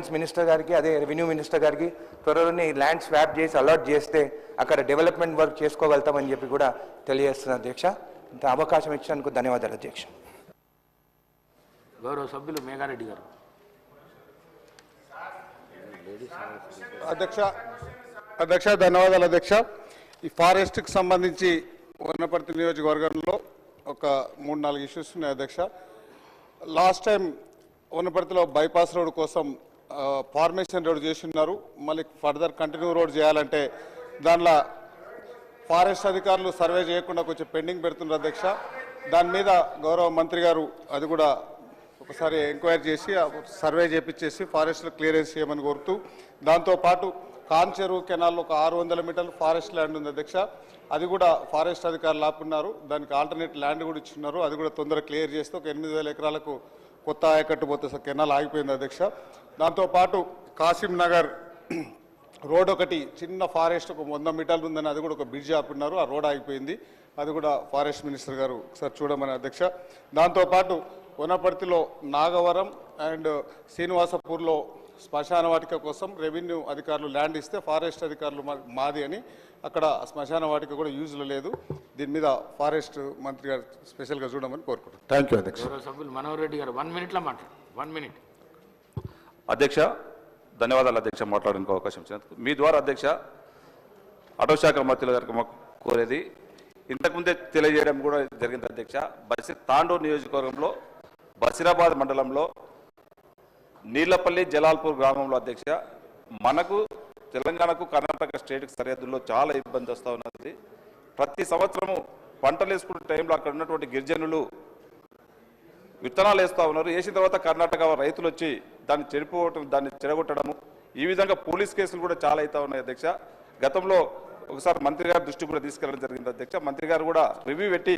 Finance minister గారికి అదే revenue minister గారికి త్వరలోనే ల్యాండ్ స్వాప్ చేసి అలాట్ చేస్తే అక్కడ డెవలప్మెంట్ వర్క్ చేసుకోగలుగుతామని చెప్పి కూడా తెలియజేస్తున్నారు అధ్యక్ష. ఇంత అవకాశం ఇచ్చినందుకు ధన్యవాదాలు అధ్యక్ష. గౌరవ సభ్యులు మేఘారెడ్డి గారు. అధ్యక్ష ధన్యవాదాలు అధ్యక్ష. ఈ ఫారెస్ట్కి సంబంధించి వనపర్తి నియోజకవర్గంలో ఒక 3-4 ఇష్యూస్ ఉన్నాయి అధ్యక్ష. లాస్ట్ టైం వనపర్తిలో బైపాస్ రోడ్ కోసం ఫార్మేషన్ రోడ్ చేసి ఉన్నారు. మళ్ళీ ఫర్దర్ కంటిన్యూ రోడ్ చేయాలంటే దానిలో ఫారెస్ట్ అధికారులు సర్వే చేయకుండా కొంచెం పెండింగ్ పెడుతున్నారు అధ్యక్ష. దాని మీద గౌరవ మంత్రి గారు అది కూడా ఒకసారి ఎంక్వైరీ చేసి సర్వే చేపించేసి ఫారెస్ట్ క్లియరెన్స్ చేయమని కోరుతూ, దాంతోపాటు కాంచెరు కెనాల్లో ఒక 600 మీటర్లు ఫారెస్ట్ ల్యాండ్ ఉంది అధ్యక్ష. అది కూడా ఫారెస్ట్ అధికారులు ఆపున్నారు. దానికి ఆల్టర్నేట్ ల్యాండ్ కూడా ఇచ్చున్నారు. అది కూడా తొందరగా క్లియర్ చేస్తే ఒక 8,000 ఎకరాలకు కొత్త ఆయకట్టు పోతే కెనాల్ ఆగిపోయింది అధ్యక్ష. దాంతోపాటు కాసిం నగర్ రోడ్ ఒకటి చిన్న ఫారెస్ట్ ఒక 100 మీటర్లు ఉందని అది కూడా ఒక బ్రిడ్జ్ ఆపున్నారు. ఆ రోడ్ ఆగిపోయింది. అది కూడా ఫారెస్ట్ మినిస్టర్ గారు ఒకసారి చూడమని అధ్యక్ష. దాంతోపాటు వనపర్తిలో నాగవరం అండ్ శ్రీనివాసపూర్లో శ్మశాన వాటిక కోసం రెవెన్యూ అధికారులు ల్యాండ్ ఇస్తే ఫారెస్ట్ అధికారులు మాది అని అక్కడ శ్మశాన వాటిక కూడా యూజ్లో లేదు. దీని మీద ఫారెస్ట్ మంత్రి గారు స్పెషల్గా చూడమని కోరుకుంటున్నాను. థ్యాంక్ యూ అధ్యక్ష. సభ్యులు మనోహర్ రెడ్డి గారు 1 మినిట్లో మాట్లాడు. 1 మినిట్. అధ్యక్ష ధన్యవాదాలు అధ్యక్ష, మాట్లాడడానికి అవకాశం ఇచ్చినందుకు. మీ ద్వారా అధ్యక్ష అటవీ శాఖ మంత్రుల గారికి కోరేది ఇంతకుముందే తెలియజేయడం కూడా జరిగింది అధ్యక్ష. తాండూరు నియోజకవర్గంలో బసిరాబాద్ మండలంలో నీళ్లపల్లి జలాల్పూర్ గ్రామంలో అధ్యక్ష మనకు తెలంగాణకు కర్ణాటక స్టేట్కి సరిహద్దుల్లో చాలా ఇబ్బంది వస్తూ ఉన్నది. ప్రతి సంవత్సరము పంటలు వేసుకునే టైంలో అక్కడ ఉన్నటువంటి గిరిజనులు విత్తనాలు వేస్తూ ఉన్నారు. వేసిన తర్వాత కర్ణాటక రైతులు వచ్చి దాన్ని చెడగొట్టడము, ఈ విధంగా పోలీస్ కేసులు కూడా చాలా అవుతా ఉన్నాయి అధ్యక్ష. గతంలో ఒకసారి మంత్రి గారి దృష్టి కూడా తీసుకెళ్ళడం జరిగింది అధ్యక్ష. మంత్రి గారు కూడా రివ్యూ పెట్టి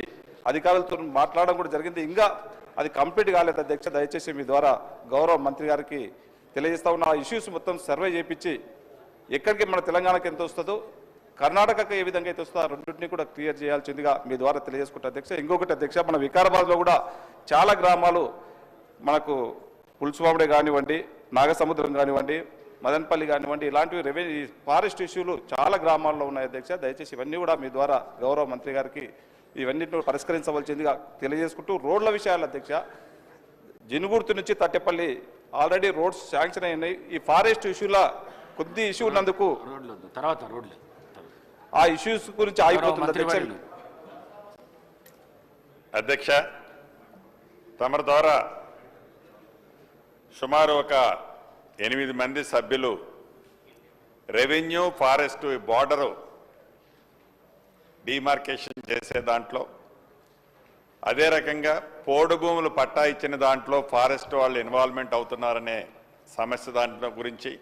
అధికారులతో మాట్లాడడం కూడా జరిగింది. ఇంకా అది కంప్లీట్ కాలేదు అధ్యక్ష. దయచేసి మీ ద్వారా గౌరవ మంత్రి గారికి తెలియజేస్తా ఉన్న ఆ ఇష్యూస్ మొత్తం సర్వే చేయించి ఎక్కడికి మన తెలంగాణకి ఎంత వస్తుందో కర్ణాటకకు ఏ విధంగా అయితే వస్తుందో ఆ రెండింటినీ కూడా క్లియర్ చేయాల్సిందిగా మీ ద్వారా తెలియజేసుకుంటా అధ్యక్ష. ఇంకొకటి అధ్యక్ష, మన వికారాబాద్లో కూడా చాలా గ్రామాలు మనకు పుల్సువాముడే కానివ్వండి, నాగసముద్రం కానివ్వండి, మదన్పల్లి కానివ్వండి, ఇలాంటివి ఫారెస్ట్ ఇష్యూలు చాలా గ్రామాల్లో ఉన్నాయి అధ్యక్ష. దయచేసి ఇవన్నీ కూడా మీ ద్వారా గౌరవ మంత్రి గారికి ఇవన్నిటిని పరిష్కరించవలసిందిగా తెలియజేసుకుంటూ, రోడ్ల విషయాలు అధ్యక్ష జినుగుర్తి నుంచి తట్టెపల్లి ఆల్రెడీ రోడ్స్ శాంక్షన్ అయినాయి. ఈ ఫారెస్ట్ ఇష్యూల కొద్ది ఇష్యూ ఉన్నందుకు ఆ ఇష్యూస్ గురించి ఆగిపోతుంది అధ్యక్ష. తమ ద్వారా సుమారు ఒక 8 మంది సభ్యులు రెవెన్యూ ఫారెస్ట్ బార్డరు డిమార్కేషన్ చేసే దాంట్లో, అదే రకంగా పోడు భూములు పట్టా ఇచ్చిన దాంట్లో ఫారెస్ట్ వాళ్ళు ఇన్వాల్వ్మెంట్ అవుతున్నారనే సమస్య దాంట్లో గురించి,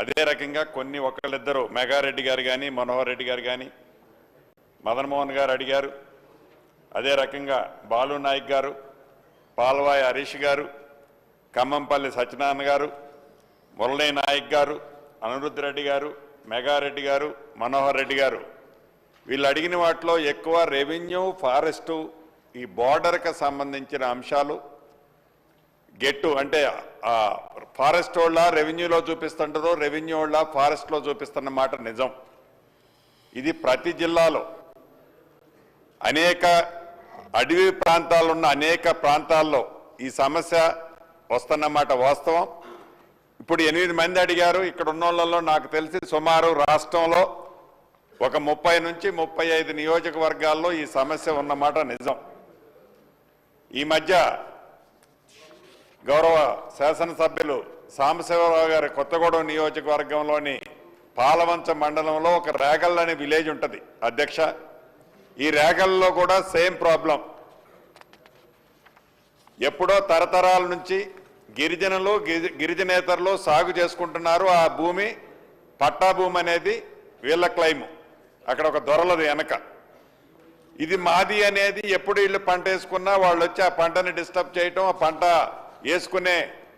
అదే రకంగా కొన్ని ఒకళ్ళిద్దరు మెగారెడ్డి గారు కానీ, మనోహర్ రెడ్డి గారు కానీ, మదన్ మోహన్ గారు అడిగారు. అదే రకంగా బాలు నాయక్ గారు, పాల్వాయి హరీష్ గారు, ఖమ్మంపల్లి సత్యనారాయణ గారు, మురళీ నాయక్ గారు, అనిరుద్ధ్ రెడ్డి గారు, మెగారెడ్డి గారు, మనోహర్ రెడ్డి గారు, వీళ్ళు అడిగిన వాటిలో ఎక్కువ రెవెన్యూ ఫారెస్టు ఈ బార్డర్కి సంబంధించిన అంశాలు గెట్టు అంటే ఫారెస్ట్ వాళ్ళ రెవెన్యూలో చూపిస్తుంటారో, రెవెన్యూ వాళ్ళ ఫారెస్ట్లో చూపిస్తున్న మాట నిజం. ఇది ప్రతి జిల్లాలో అనేక అడవి ప్రాంతాలున్న అనేక ప్రాంతాల్లో ఈ సమస్య వస్తున్నమాట వాస్తవం. ఇప్పుడు 8 మంది అడిగారు. ఇక్కడ ఉన్న వాళ్ళలో నాకు తెలిసి సుమారు రాష్ట్రంలో ఒక 30 నుంచి 35 నియోజకవర్గాల్లో ఈ సమస్య ఉన్నమాట నిజం. ఈ మధ్య గౌరవ శాసనసభ్యులు సాంబశివరావు గారి కొత్తగూడెం నియోజకవర్గంలోని పాలవంచ మండలంలో ఒక రేగల్ అనే విలేజ్ ఉంటుంది అధ్యక్ష. ఈ రేగల్లో కూడా సేమ్ ప్రాబ్లం. ఎప్పుడో తరతరాల నుంచి గిరిజనులు గిరిజనేతరులు సాగు చేసుకుంటున్నారు. ఆ భూమి పట్టా భూమి అనేది వీళ్ళ క్లైము. అక్కడ ఒక దొరలది వెనక. ఇది మాది అనేది ఎప్పుడు వీళ్ళు పంట వేసుకున్నా వాళ్ళు వచ్చి ఆ పంటని డిస్టర్బ్ చేయటం, ఆ పంట వేసుకునే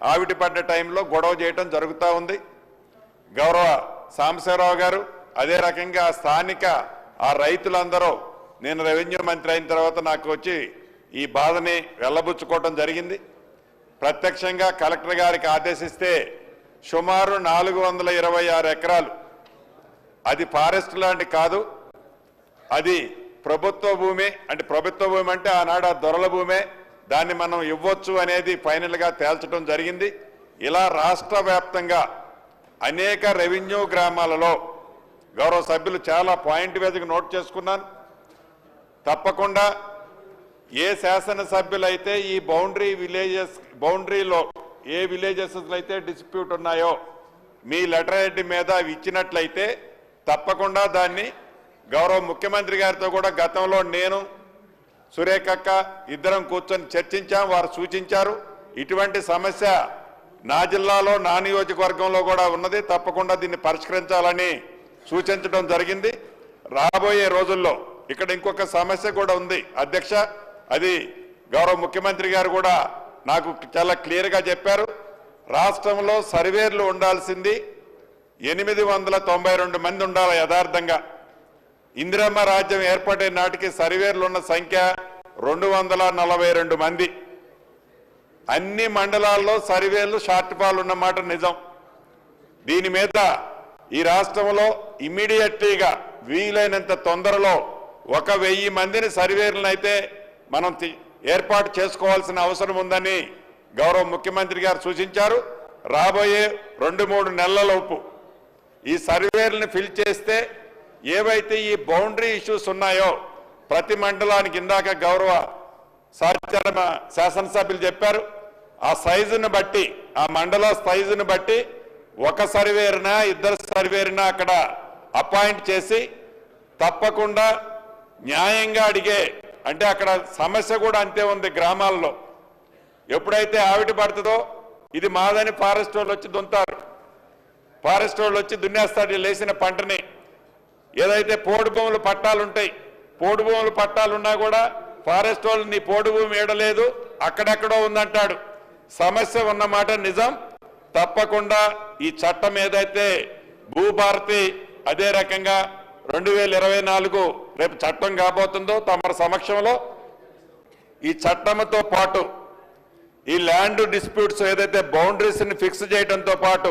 ఆవిటి పడ్డ టైంలో గొడవ చేయటం జరుగుతూ ఉంది. గౌరవ సాంబశివరావు గారు అదే రకంగా స్థానిక ఆ రైతులందరూ నేను రెవెన్యూ మంత్రి అయిన తర్వాత నాకు వచ్చి ఈ బాధని వెళ్ళబుచ్చుకోవటం జరిగింది. ప్రత్యక్షంగా కలెక్టర్ గారికి ఆదేశిస్తే సుమారు 426 ఎకరాలు. అది ఫారెస్ట్ ల్యాండ్ కాదు, అది ప్రభుత్వ భూమి. అంటే ప్రభుత్వ భూమి అంటే ఆనాడు ఆ దొరల భూమే, దాన్ని మనం ఇవ్వచ్చు అనేది ఫైనల్గా తేల్చడం జరిగింది. ఇలా రాష్ట్ర వ్యాప్తంగా అనేక రెవెన్యూ గ్రామాలలో గౌరవ సభ్యులు చాలా పాయింట్ వేదిక నోట్ చేసుకున్నాను. తప్పకుండా ఏ శాసనసభ్యులైతే ఈ బౌండరీలో ఏ విలేజెస్ అయితే డిస్ప్యూట్ ఉన్నాయో మీ లెటర్ హెడ్ మీద అవి ఇచ్చినట్లయితే తప్పకుండా దాన్ని గౌరవ ముఖ్యమంత్రి గారితో కూడా గతంలో నేను సురేఖక్క ఇద్దరం కూర్చొని చర్చించాం. వారు సూచించారు ఇటువంటి సమస్య నా జిల్లాలో నా నియోజకవర్గంలో కూడా ఉన్నది, తప్పకుండా దీన్ని పరిష్కరించాలని సూచించడం జరిగింది. రాబోయే రోజుల్లో ఇక్కడ ఇంకొక సమస్య కూడా ఉంది అధ్యక్ష. అది గౌరవ ముఖ్యమంత్రి గారు కూడా నాకు చాలా క్లియర్గా చెప్పారు. రాష్ట్రంలో సర్వేర్లు ఉండాల్సింది 892 మంది ఉండాలి యథార్థంగా. ఇందిరమ్మ రాజ్యం ఏర్పడే నాటికి సర్వేర్లు ఉన్న సంఖ్య 242 మంది. అన్ని మండలాల్లో సర్వేలు షార్ట్ ఫాల్ ఉన్నమాట నిజం. దీని మీద ఈ రాష్ట్రంలో ఇమ్మీడియట్లీగా వీలైనంత తొందరలో 1000 మందిని సర్వేలను అయితే మనం ఏర్పాటు చేసుకోవాల్సిన అవసరం ఉందని గౌరవ ముఖ్యమంత్రి గారు సూచించారు. రాబోయే 2-3 నెలలలోపు ఈ సర్వేలను ఫిల్ చేస్తే ఏవైతే ఈ బౌండరీ ఇష్యూస్ ఉన్నాయో ప్రతి మండలానికి ఇందాక గౌరవ శాసనసభ్యులు చెప్పారు, ఆ సైజును బట్టి ఆ మండల సైజును బట్టి ఒక సర్వేరినా 2 సర్వేరినా అక్కడ అపాయింట్ చేసి తప్పకుండా న్యాయంగా అడిగే, అంటే అక్కడ సమస్య కూడా అంతే ఉంది. గ్రామాల్లో ఎప్పుడైతే ఆవిడ పడుతుందో ఇది మాదని ఫారెస్ట్ వాళ్ళు వచ్చి దుంతారు, ఫారెస్ట్ వాళ్ళు వచ్చి దున్నేస్తాడు లేచిన పంటని. ఏదైతే పోడు భూములు పట్టాలు ఉంటాయి, పోడు భూములు పట్టాలున్నా కూడా ఫారెస్ట్ వాళ్ళు నీ పోడు భూమి ఏడలేదు అక్కడెక్కడో ఉందంటాడు. సమస్య ఉన్నమాట నిజం. తప్పకుండా ఈ చట్టం ఏదైతే భూభారతి అదే రకంగా 2024 రేపు చట్టం కాబోతుందో తమ సమక్షంలో ఈ చట్టంతో పాటు ఈ ల్యాండ్ డిస్ప్యూట్స్ ఏదైతే బౌండరీస్ ని ఫిక్స్ చేయడంతో పాటు